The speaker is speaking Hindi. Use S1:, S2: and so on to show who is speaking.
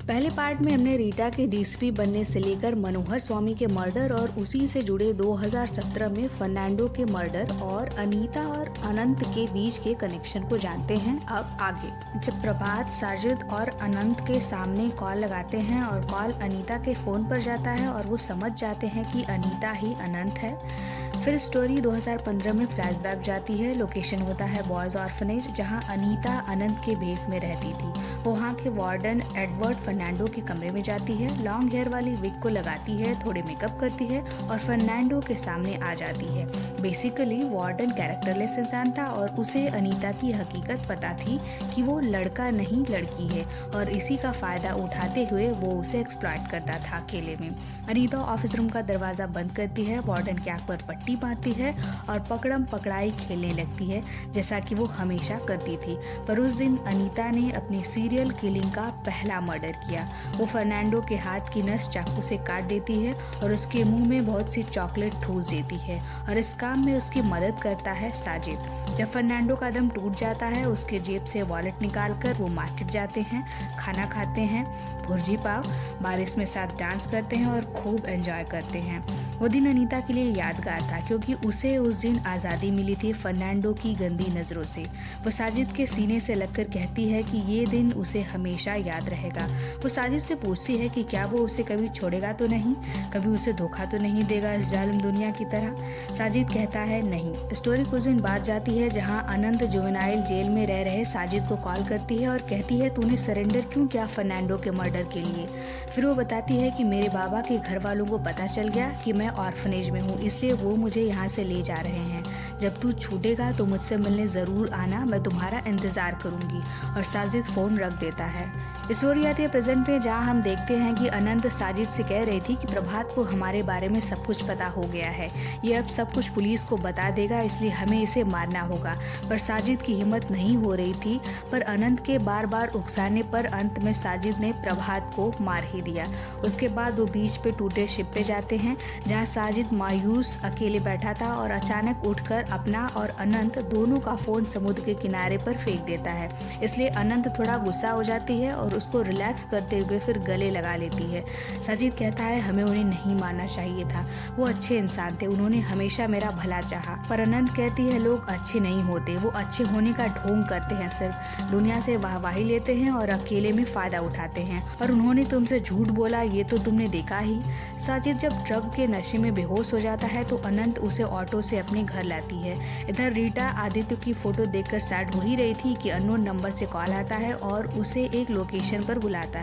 S1: पहले पार्ट में हमने रीटा के डीसीपी बनने से लेकर मनोहर स्वामी के मर्डर और उसी से जुड़े 2017 में फर्नांडो के मर्डर और अनीता और अनंत के बीच के कनेक्शन को जानते हैं। अब आगे जब प्रभात साजिद और अनंत के सामने कॉल लगाते हैं और कॉल अनीता के फोन पर जाता है और वो समझ जाते हैं कि अनीता ही अनंत है। फिर स्टोरी 2015 में फ्लैशबैक जाती है। लोकेशन होता है बॉयज ऑर्फनेज, जहां अनीता अनंत के बेस में रहती थी। वो वहाँ के वार्डन एडवर्ड फर्नांडो के कमरे में जाती है, लॉन्ग हेयर वाली विग को लगाती है, थोड़े मेकअप करती है और फर्नांडो के सामने आ जाती है। बेसिकली वार्डन कैरेक्टरलेस इंसान था और उसे अनीता की हकीकत पता थी कि वो लड़का नहीं लड़की है और इसी का फायदा उठाते हुए वो उसे एक्सप्लॉइट करता था। अकेले में अनीता ऑफिस रूम का दरवाजा बंद करती है, वार्डन के आंख पर पट्टी बांधती है और पकड़म पकड़ाई खेलने लगती है जैसा कि वो हमेशा करती थी। पर उस दिन अनीता ने अपनी सीरियल किलिंग का पहला मर्डर किया। वो फर्नांडो के हाथ की नस चाकू से काट देती है और उसके मुंह में बहुत सी चॉकलेट ठूस देती है और इस काम में उसकी मदद करता है साजिद। जब फर्नांडो का दम टूट जाता है, उसके जेब से वॉलेट निकालकर वो मार्केट जाते हैं, खाना खाते हैं, भुर्जी पाव, बारिश में साथ डांस करते हैं और खूब एंजॉय करते हैं। वो दिन अनीता के लिए यादगार था क्योंकि उसे उस दिन आज़ादी मिली थी फर्नांडो की गंदी नज़रों से। वो साजिद के सीने से लगकर कहती है कि ये दिन उसे हमेशा याद रहेगा। वो साजिद से पूछती है कि क्या वो उसे कभी छोड़ेगा तो नहीं, कभी उसे धोखा तो नहीं देगा इस जालिम दुनिया की तरह। साजिद कहता है नहीं। स्टोरी कुछ दिन बाद जाती है जहां अनंत जुवेनाइल जेल में रह रहे साजिद को कॉल करती है और कहती है तूने सरेंडर क्यों किया फर्नांडो के मर्डर के लिए। फिर वो बताती है कि मेरे बाबा के घर वालों को पता चल गया कि मैं ऑर्फनेज में हूँ, इसलिए वो मुझे यहाँ से ले जा रहे हैं। जब तू छूटेगा तो मुझसे मिलने ज़रूर आना, मैं तुम्हारा इंतज़ार करूँगी। और साजिद फ़ोन रख देता है। स्टोरी आती है प्रेजेंट में, जहाँ हम देखते हैं कि अनंत साजिद से कह रही थी कि प्रभात को हमारे बारे में सब कुछ पता हो गया है, ये अब सब कुछ पुलिस को बता देगा, इसलिए हमें इसे मारना होगा। पर साजिद की हिम्मत नहीं हो रही थी, पर अनंत के बार बार उकसाने पर अंत में साजिद ने प्रभात को मार ही दिया। उसके बाद वो बीच पे टूटे शिप पे जाते हैं जहाँ साजिद मायूस अकेले बैठा था और अचानक उठकर अपना और अनंत दोनों का फ़ोन समुद्र के किनारे पर फेंक देता है। इसलिए अनंत थोड़ा गुस्सा हो जाती है और उसको रिलैक्स करते हुए फिर गले लगा लेती है। साजिद कहता है हमें उन्हें नहीं मारना चाहिए था, वो अच्छे इंसान थे, उन्होंने हमेशा मेरा भला चाहा। पर अनंत कहती है लोग अच्छे नहीं होते, वो अच्छे होने का ढोंग करते हैं, सिर्फ दुनिया से वाहवाही लेते हैं और अकेले में फ़ायदा उठाते हैं। और उन्होंने तुमसे झूठ बोला ये तो तुमने देखा ही। साजिद जब ड्रग के नशे में बेहोश हो जाता है तो अनंत उसे ऑटो से अपने घर लाती है। इधर रीटा आदित्य की फोटो देखकर सैड हो ही रही थी कि अननोन नंबर से कॉल आता है और उसे एक लोकेशन पर बुलाता